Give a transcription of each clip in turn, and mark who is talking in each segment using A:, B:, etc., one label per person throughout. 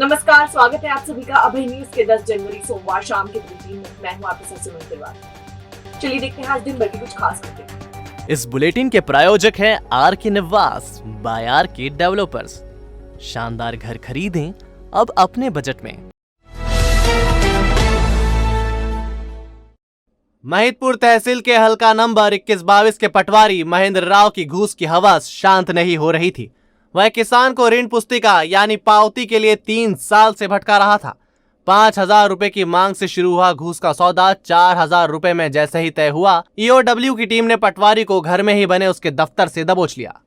A: नमस्कार, स्वागत है आप सभी का अभय न्यूज के 10 जनवरी सोमवार शाम के बुलेटिन में। मैं हूं आपके साथ सुमन तिवारी। चलिए देखते हैं आज दिन भर की कुछ खास खबरें।
B: इस बुलेटिन के प्रायोजक हैं आर के निवास बाय आर के डेवलपर्स। शानदार घर खरीदें अब अपने बजट में। महिदपुर तहसील के हल्का नंबर 2122 के पटवारी महेंद्र राव की घूस की हवस शांत नहीं हो रही थी। वह किसान को ऋण पुस्तिका यानी पावती के लिए 3 साल से भटका रहा था। 5,000 रुपए की मांग से शुरू हुआ घूस का सौदा 4,000 रुपए में जैसे ही तय हुआ, ईओडब्ल्यू की टीम ने पटवारी को घर में ही बने उसके दफ्तर से दबोच लिया।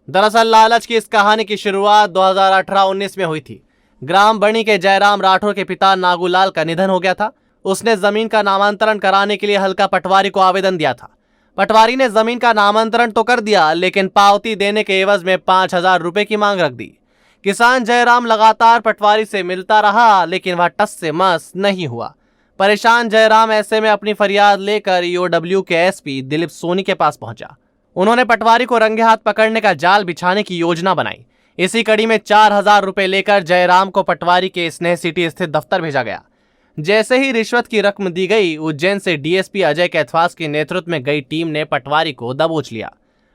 B: दरअसल लालच की इस कहानी की शुरुआत 2018-19 में हुई थी। ग्राम बणी के जयराम राठौर के पिता नागूलाल का निधन हो गया था। उसने जमीन का नामांतरण कराने के लिए हल्का पटवारी को आवेदन दिया था। पटवारी ने जमीन का नामांतरण तो कर दिया, लेकिन पावती देने के एवज में 5,000 रुपए की मांग रख दी। किसान जयराम लगातार पटवारी से मिलता रहा, लेकिन वह टस से मस नहीं हुआ। परेशान जयराम ऐसे में अपनी फरियाद लेकर ईओडब्ल्यू के एसपी दिलीप सोनी के पास पहुंचा। उन्होंने पटवारी को रंगे हाथ पकड़ने का जाल बिछाने की योजना बनाई। इसी कड़ी में 4,000 रुपए लेकर जयराम को पटवारी के स्नेह सिटी स्थित दफ्तर भेजा गया। जैसे ही रिश्वत की रकम दी गई, उज्जैन से डीएसपी अजय कैथवास के नेतृत्व में गई टीम ने पटवारी को दबोच लिया।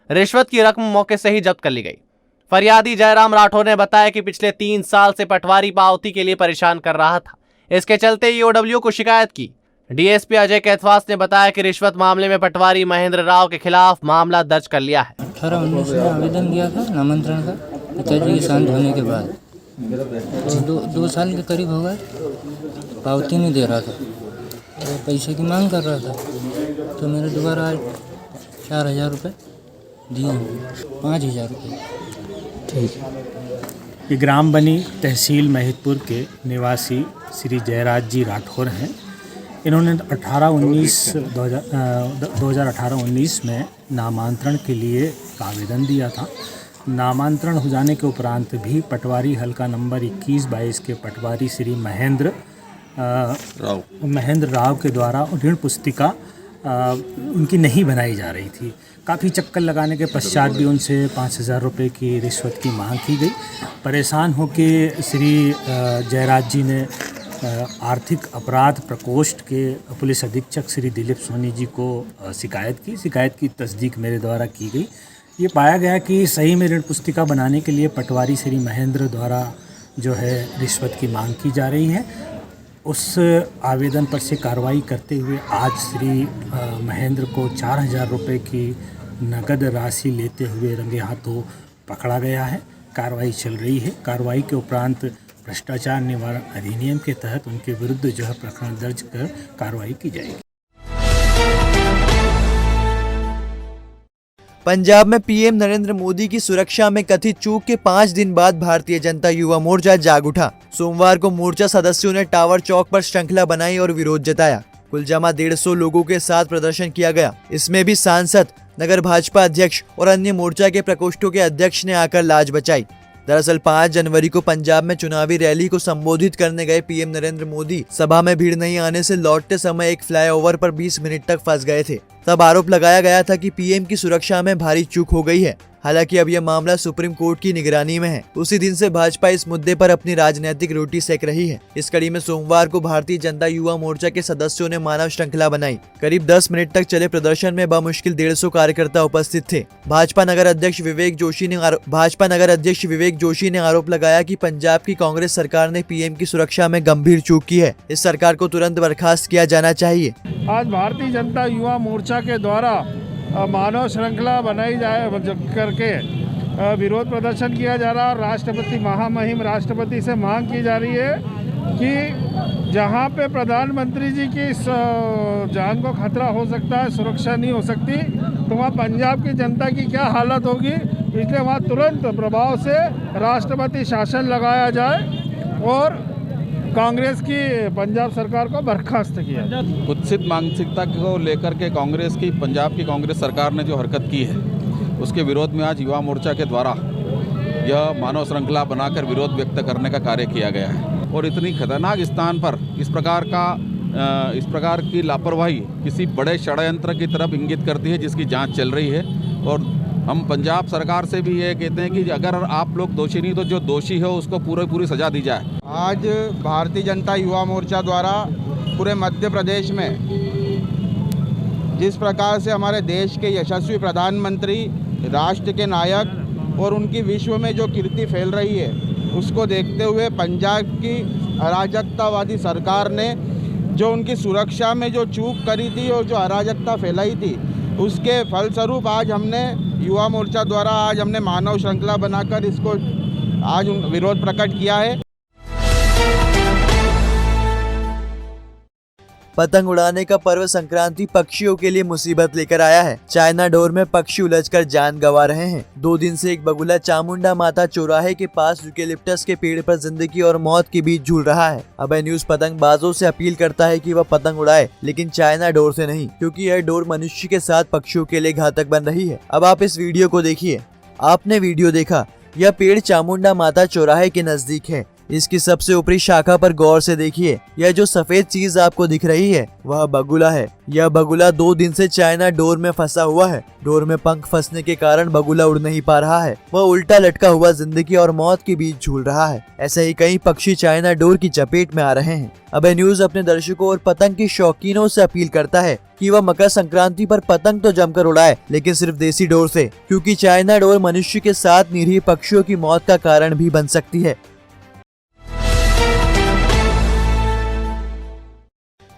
B: रिश्वत की रकम मौके से ही जब्त कर ली गई। फरियादी जयराम राठौर ने बताया कि पिछले 3 साल से पटवारी पावती के लिए परेशान कर रहा था। इसके चलते ईओडब्ल्यू को शिकायत की। डीएसपी अजय कैथवास ने बताया कि रिश्वत मामले में पटवारी महेंद्र राव के खिलाफ मामला दर्ज कर लिया है।
C: 18-19 में आवेदन दिया था नामांतरण का, पिताजी के शांत होने के बाद। तो 2 साल के करीब हो गए, पावती नहीं दे रहा था, तो पैसे की मांग कर रहा था। तो मैंने दोबारा 4,000 रुपये दिए, 5,000 रुपये।
D: ठीक है। ये ग्राम बनी तहसील महिदपुर के निवासी श्री जयराज जी राठौर हैं। इन्होंने 2018-19 में नामांतरण के लिए आवेदन दिया था। नामांतरण हो जाने के उपरांत भी पटवारी हल्का नंबर 2122 के पटवारी श्री महेंद्र राव के द्वारा ऋण पुस्तिका उनकी नहीं बनाई जा रही थी। काफ़ी चक्कर लगाने के पश्चात भी उनसे 5,000 रुपये की रिश्वत की मांग की गई। परेशान होकर श्री जयराज जी ने आर्थिक अपराध प्रकोष्ठ के पुलिस अधीक्षक श्री दिलीप सोनी जी को शिकायत की। शिकायत की तस्दीक मेरे द्वारा की गई। ये पाया गया कि सही में ऋण पुस्तिका बनाने के लिए पटवारी श्री महेंद्र द्वारा जो है रिश्वत की मांग की जा रही है। उस आवेदन पर से कार्रवाई करते हुए आज श्री महेंद्र को 4,000 रुपये की नगद राशि लेते हुए रंगे हाथों पकड़ा गया है। कार्रवाई चल रही है। कार्रवाई के उपरांत भ्रष्टाचार निवारण अधिनियम के तहत उनके विरुद्ध जो है प्रकरण दर्ज कर कार्रवाई की जाएगी।
E: पंजाब में पीएम नरेंद्र मोदी की सुरक्षा में कथित चूक के 5 दिन बाद भारतीय जनता युवा मोर्चा जाग उठा। सोमवार को मोर्चा सदस्यों ने टावर चौक पर श्रृंखला बनाई और विरोध जताया। कुल जमा 150 लोगों के साथ प्रदर्शन किया गया। इसमें भी सांसद, नगर भाजपा अध्यक्ष और अन्य मोर्चा के प्रकोष्ठों के अध्यक्ष ने आकर लाज बचाई। दरअसल 5 जनवरी को पंजाब में चुनावी रैली को संबोधित करने गए पीएम नरेंद्र मोदी सभा में भीड़ नहीं आने से लौटते समय एक फ्लाईओवर पर 20 मिनट तक फंस गए थे। तब आरोप लगाया गया था कि पीएम की सुरक्षा में भारी चूक हो गई है। हालांकि अब यह मामला सुप्रीम कोर्ट की निगरानी में है। उसी दिन से भाजपा इस मुद्दे पर अपनी राजनीतिक रोटी सेक रही है। इस कड़ी में सोमवार को भारतीय जनता युवा मोर्चा के सदस्यों ने मानव श्रृंखला बनाई। करीब 10 मिनट तक चले प्रदर्शन में बमुश्किल 150 कार्यकर्ता उपस्थित थे। भाजपा नगर अध्यक्ष विवेक जोशी ने आरोप लगाया कि पंजाब की कांग्रेस सरकार ने पीएम की सुरक्षा में गंभीर चूक की है। इस सरकार को तुरंत बर्खास्त किया जाना चाहिए।
F: आज भारतीय जनता युवा मोर्चा के द्वारा मानव श्रृंखला बनाई जाए करके विरोध प्रदर्शन किया जा रहा है। राष्ट्रपति महामहिम राष्ट्रपति से मांग की जा रही है कि जहां पे प्रधानमंत्री जी की जान को खतरा हो सकता है, सुरक्षा नहीं हो सकती, तो वहाँ पंजाब की जनता की क्या हालत होगी। इसलिए वहाँ तुरंत प्रभाव से राष्ट्रपति शासन लगाया जाए और कांग्रेस की पंजाब सरकार को बर्खास्त किया।
G: कुत्सित मानसिकता को लेकर के कांग्रेस की पंजाब की कांग्रेस सरकार ने जो हरकत की है, उसके विरोध में आज युवा मोर्चा के द्वारा यह मानव श्रृंखला बनाकर विरोध व्यक्त करने का कार्य किया गया है। और इतनी खतरनाक स्थान पर इस प्रकार की लापरवाही किसी बड़े षड्यंत्र की तरफ इंगित करती है, जिसकी जांच चल रही है। और हम पंजाब सरकार से भी ये कहते हैं कि अगर आप लोग दोषी नहीं तो जो दोषी हो उसको पूरी सज़ा दी जाए।
H: आज भारतीय जनता युवा मोर्चा द्वारा पूरे मध्य प्रदेश में जिस प्रकार से हमारे देश के यशस्वी प्रधानमंत्री, राष्ट्र के नायक और उनकी विश्व में जो कीर्ति फैल रही है, उसको देखते हुए पंजाब की अराजकतावादी सरकार ने जो उनकी सुरक्षा में जो चूक करी थी और जो अराजकता फैलाई थी, उसके फलस्वरूप आज हमने युवा मोर्चा द्वारा आज हमने मानव श्रृंखला बनाकर इसको आज विरोध प्रकट किया है।
E: पतंग उड़ाने का पर्व संक्रांति पक्षियों के लिए मुसीबत लेकर आया है। चाइना डोर में पक्षी उलझकर जान गंवा रहे हैं। 2 दिन से एक बगुला चामुंडा माता चौराहे के पास यूकेलिप्टस के पेड़ पर जिंदगी और मौत के बीच झूल रहा है। अभय न्यूज पतंगबाजों से अपील करता है कि वह पतंग उड़ाए, लेकिन चाइना डोर से नहीं, क्योंकि यह डोर मनुष्य के साथ पक्षियों के लिए घातक बन रही है। अब आप इस वीडियो को देखिए। आपने वीडियो देखा, यह पेड़ चामुंडा माता चौराहे के नजदीक है। इसकी सबसे ऊपरी शाखा पर गौर से देखिए। यह जो सफेद चीज आपको दिख रही है वह बगुला है। यह बगुला 2 दिन से चाइना डोर में फंसा हुआ है। डोर में पंख फंसने के कारण बगुला उड़ नहीं पा रहा है। वह उल्टा लटका हुआ जिंदगी और मौत के बीच झूल रहा है। ऐसे ही कई पक्षी चाइना डोर की चपेट में आ रहे हैं। अभय न्यूज अपने दर्शकों और पतंग के शौकीनों से अपील करता है कि वह मकर संक्रांति पर पतंग तो जमकर उड़ाए, लेकिन सिर्फ देसी डोर से, क्योंकि चाइना डोर मनुष्य के साथ निरीह पक्षियों की मौत का कारण भी बन सकती है।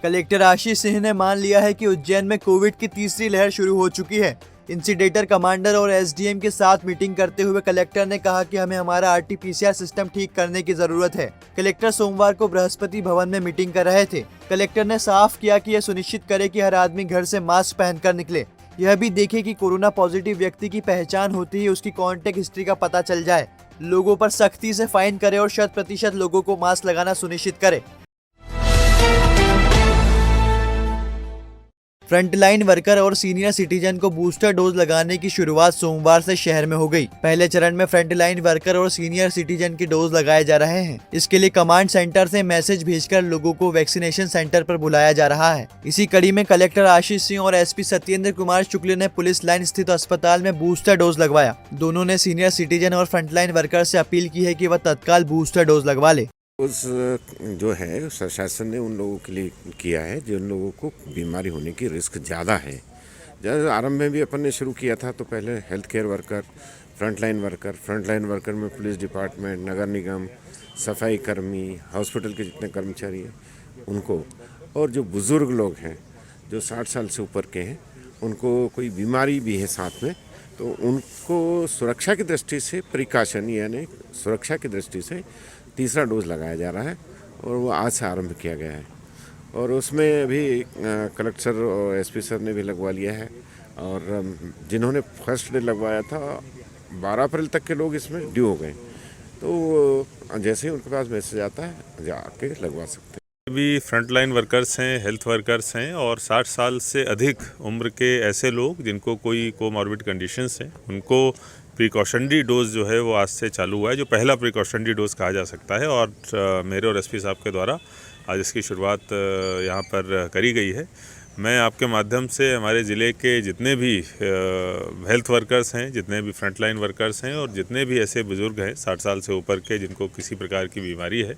E: कलेक्टर आशीष सिंह ने मान लिया है कि उज्जैन में कोविड की तीसरी लहर शुरू हो चुकी है। इंसिडेटर कमांडर और एसडीएम के साथ मीटिंग करते हुए कलेक्टर ने कहा कि हमें हमारा आरटीपीसीआर सिस्टम ठीक करने की जरूरत है। कलेक्टर सोमवार को बृहस्पति भवन में मीटिंग कर रहे थे। कलेक्टर ने साफ किया कि यह सुनिश्चित करे कि हर आदमी घर से मास्क पहनकर निकले। यह भी देखे कि कोरोना पॉजिटिव व्यक्ति की पहचान होती ही उसकी कॉन्टेक्ट हिस्ट्री का पता चल जाए। लोगों पर सख्ती से फाइन करे और 100% लोगों को मास्क लगाना सुनिश्चित करे। फ्रंटलाइन वर्कर और सीनियर सिटीजन को बूस्टर डोज लगाने की शुरुआत सोमवार से शहर में हो गई। पहले चरण में फ्रंटलाइन वर्कर और सीनियर सिटीजन के डोज लगाए जा रहे हैं। इसके लिए कमांड सेंटर से मैसेज भेजकर लोगों को वैक्सीनेशन सेंटर पर बुलाया जा रहा है। इसी कड़ी में कलेक्टर आशीष सिंह और एसपी सत्येंद्र कुमार शुक्ल ने पुलिस लाइन स्थित अस्पताल में बूस्टर डोज लगवाया। दोनों ने सीनियर सिटीजन और फ्रंटलाइन वर्कर से अपील की है कि वह तत्काल बूस्टर डोज लगवा ले।
I: उस जो है प्रशासन ने उन लोगों के लिए किया है जिन लोगों को बीमारी होने की रिस्क ज़्यादा है। जब आरंभ में भी अपन ने शुरू किया था तो पहले health care worker, frontline worker में पुलिस डिपार्टमेंट, नगर निगम, सफाई कर्मी, हॉस्पिटल के जितने कर्मचारी हैं उनको, और जो बुज़ुर्ग लोग हैं जो 60 साल से ऊपर के हैं, उनको कोई बीमारी भी है साथ में, तो उनको सुरक्षा की दृष्टि से प्रिकॉशन यानी सुरक्षा की दृष्टि से तीसरा डोज लगाया जा रहा है और वो आज से आरंभ किया गया है। और उसमें अभी कलेक्टर सर और एसपी सर ने भी लगवा लिया है। और जिन्होंने फर्स्ट डे लगवाया था 12 अप्रैल तक के लोग इसमें ड्यू हो गए, तो जैसे ही उनके पास मैसेज आता है जाके लगवा सकते हैं।
J: भी फ्रंटलाइन वर्कर्स हैं, हेल्थ वर्कर्स हैं और 60 साल से अधिक उम्र के ऐसे लोग जिनको कोई कोमॉर्बिड कंडीशंस हैं, उनको प्रिकॉशनरी डोज जो है वो आज से चालू हुआ है, जो पहला प्रिकॉशनरी डोज कहा जा सकता है। और मेरे और एसपी साहब के द्वारा आज इसकी शुरुआत यहाँ पर करी गई है। मैं आपके माध्यम से हमारे ज़िले के जितने भी हेल्थ वर्कर्स हैं, जितने भी फ्रंटलाइन वर्कर्स हैं और जितने भी ऐसे बुज़ुर्ग हैं 60 साल से ऊपर के जिनको किसी प्रकार की बीमारी है,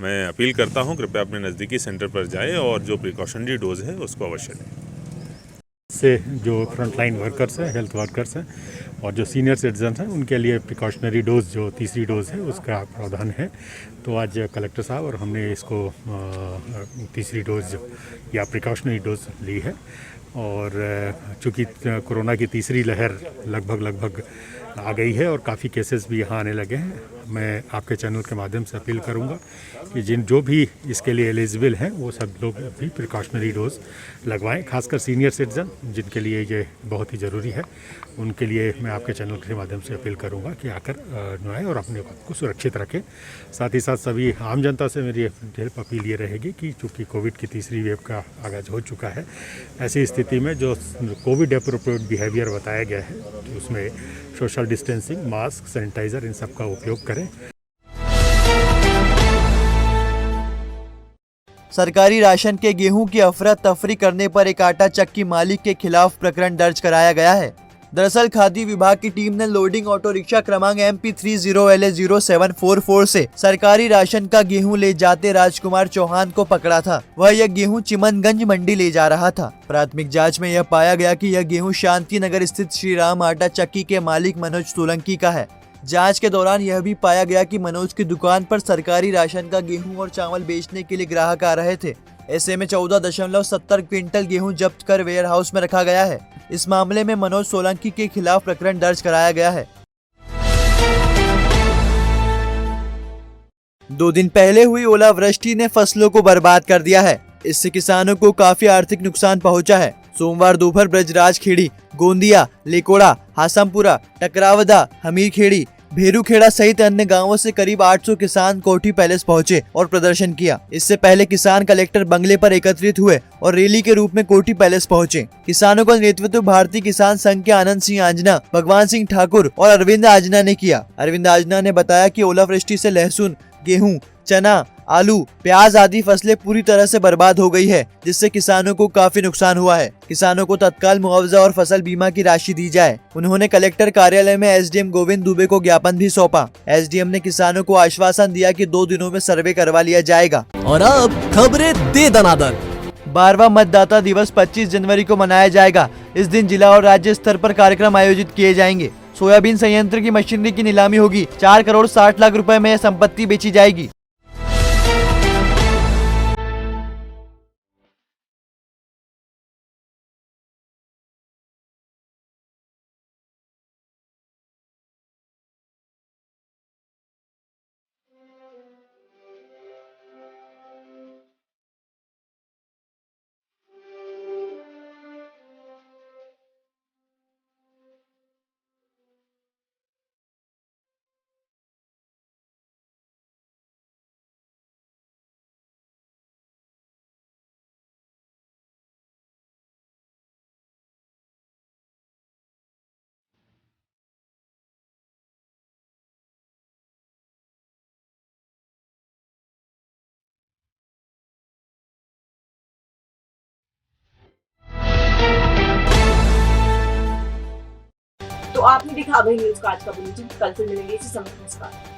J: मैं अपील करता हूं कृपया अपने नज़दीकी सेंटर पर जाएं और जो प्रिकॉशनरी डोज है उसको अवश्य लें।
K: से जो फ्रंटलाइन वर्कर्स हैं, हेल्थ वर्कर्स हैं और जो सीनियर सिटीजन हैं, उनके लिए प्रिकॉशनरी डोज जो तीसरी डोज है उसका प्रावधान है। तो आज कलेक्टर साहब और हमने इसको तीसरी डोज या प्रिकॉशनरी डोज ली है। और चूँकि कोरोना की तीसरी लहर लगभग आ गई है और काफ़ी केसेस भी यहाँ आने लगे हैं, मैं आपके चैनल के माध्यम से अपील करूँगा कि जो भी इसके लिए एलिजिबल हैं वो सब लोग भी प्रिकॉशनरी डोज लगवाएं। खासकर सीनियर सिटीजन जिनके लिए ये बहुत ही ज़रूरी है, उनके लिए मैं आपके चैनल के माध्यम से अपील करूँगा कि आकर नुआएं और अपने खुद को सुरक्षित रखें। साथ ही साथ सभी आम जनता से मेरी अपील ये रहेगी कि चूँकि कोविड की तीसरी वेव का आगाज़ हो चुका है, ऐसी स्थिति में जो कोविड एप्रोप्रिएट बिहेवियर बताया गया है उसमें सोशल डिस्टेंसिंग, मास्क, सैनिटाइज़र इन सब का उपयोग करें।
E: सरकारी राशन के गेहूं की अफरा तफरी करने पर एक आटा चक्की मालिक के खिलाफ प्रकरण दर्ज कराया गया है। दरअसल खाद्य विभाग की टीम ने लोडिंग ऑटो रिक्शा क्रमांक MP30LA0744 से सरकारी राशन का गेहूं ले जाते राजकुमार चौहान को पकड़ा था। वह यह गेहूं चिमनगंज मंडी ले जा रहा था। प्राथमिक जांच में यह पाया गया कि यह गेहूं शांति नगर स्थित श्री राम आटा चक्की के मालिक मनोज सोलंकी का है। जांच के दौरान यह भी पाया गया कि मनोज की दुकान पर सरकारी राशन का गेहूं और चावल बेचने के लिए ग्राहक आ रहे थे। ऐसे में 14.70 क्विंटल गेहूं जब्त कर वेयर हाउस में रखा गया है। इस मामले में मनोज सोलंकी के खिलाफ प्रकरण दर्ज कराया गया है। 2 दिन पहले हुई ओलावृष्टि ने फसलों को बर्बाद कर दिया है। इससे किसानों को काफी आर्थिक नुकसान पहुंचा है। सोमवार दोपहर ब्रजराज खेड़ी, गोंदिया, लेकोड़ा, हासमपुरा, टकरावदा, हमीरखेड़ी, भेरूखेड़ा सहित अन्य गांवों से करीब 800 किसान कोठी पैलेस पहुंचे और प्रदर्शन किया। इससे पहले किसान कलेक्टर बंगले पर एकत्रित हुए और रैली के रूप में कोठी पैलेस पहुंचे। किसानों का नेतृत्व भारतीय किसान संघ के आनंद सिंह आंजना, भगवान सिंह ठाकुर और अरविंद आजना ने किया। अरविंद आजना ने बताया कि ओलावृष्टि से लहसुन, गेहूं, चना, आलू, प्याज आदि फसलें पूरी तरह से बर्बाद हो गई है, जिससे किसानों को काफी नुकसान हुआ है। किसानों को तत्काल मुआवजा और फसल बीमा की राशि दी जाए। उन्होंने कलेक्टर कार्यालय में एसडीएम गोविंद दुबे को ज्ञापन भी सौंपा। एसडीएम ने किसानों को आश्वासन दिया कि 2 दिनों में सर्वे करवा लिया जाएगा।
B: और अब खबरें दे दनादन।
E: 12वां मतदाता दिवस 25 जनवरी को मनाया जाएगा। इस दिन जिला और राज्य स्तर पर कार्यक्रम आयोजित किए जाएंगे। सोयाबीन संयंत्र की मशीनरी की नीलामी होगी। 4 करोड़ 60 लाख रुपए में यह संपत्ति बेची जाएगी।
A: तो आपने देखा अभय न्यूज का आज का बुलेटिन। कल फिर मिलेंगे इसी समय। नमस्कार।